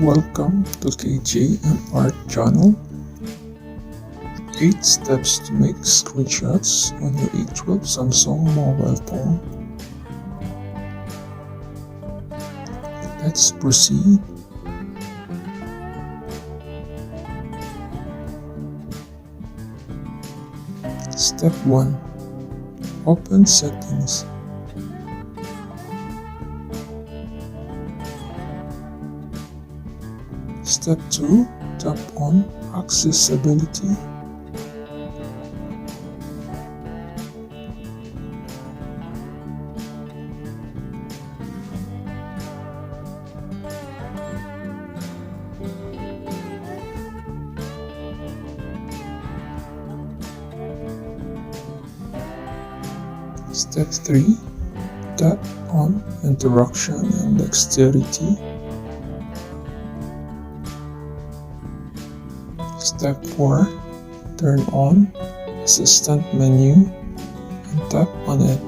Welcome to KJ and Art channel. 8 steps to make screenshots on your A12 Samsung mobile phone. Let's proceed. Step 1. Open Settings. Step 2. Tap on Accessibility. Step 3. Tap on Interaction and Dexterity. Step 4. Turn on Assistant menu and tap on it.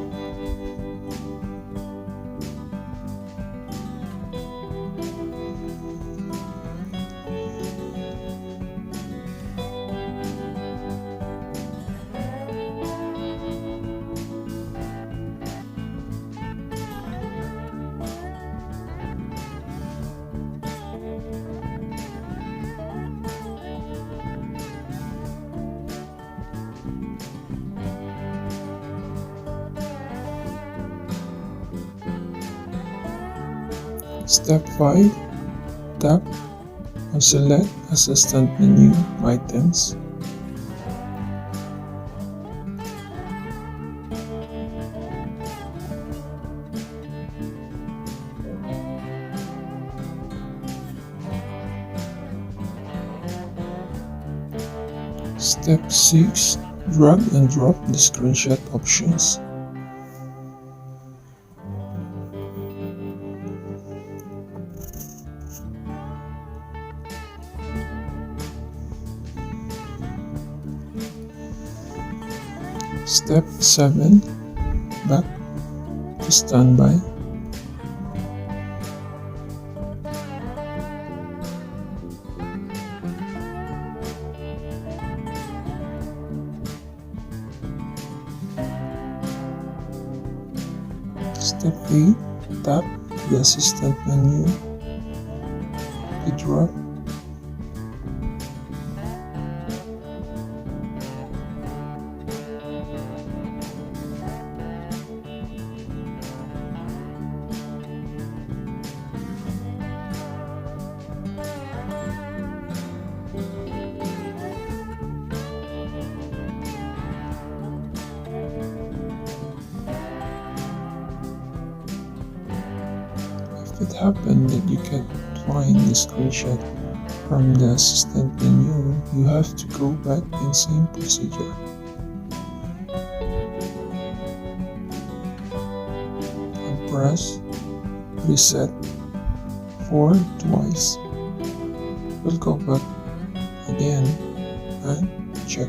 Step 5. Tap on Select Assistant menu items. Step 6. Drag and drop the screenshot options. Step 7. Back to standby. Step 8. Tap the Assistant menu. Drop. If it happened that you can't find the screenshot from the Assistant menu, you have to go back in same procedure. And press Reset for twice. We'll go back again and check.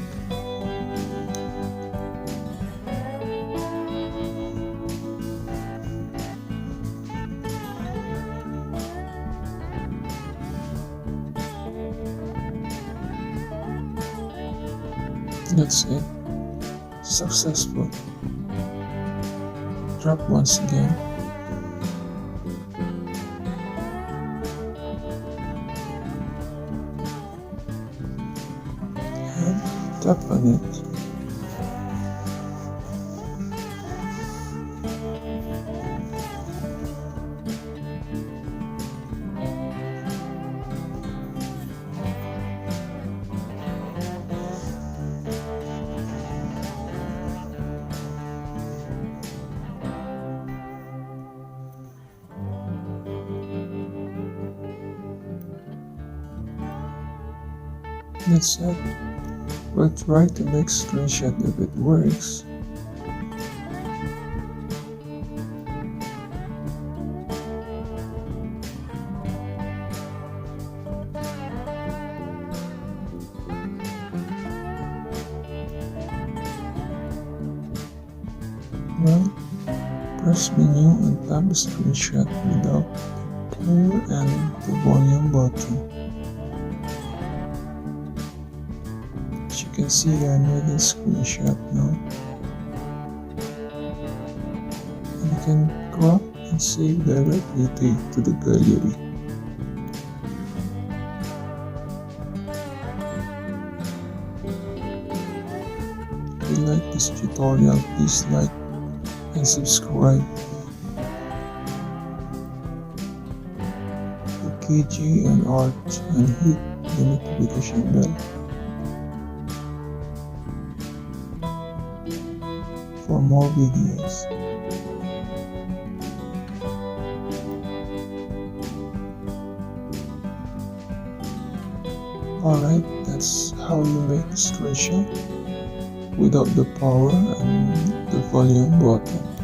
That's it. Successful. Drop once again. And tap on it. That's it. We'll try to make screenshot if it works. Well, press menu and tap screenshot without power and the volume button. As you can see, I made a screenshot now. And you can crop and save directly to the gallery. If you like this tutorial, please like and subscribe. KG and Arthg and hit the notification bell for more videos. Alright, that's how you make a screenshot without the power and the volume button.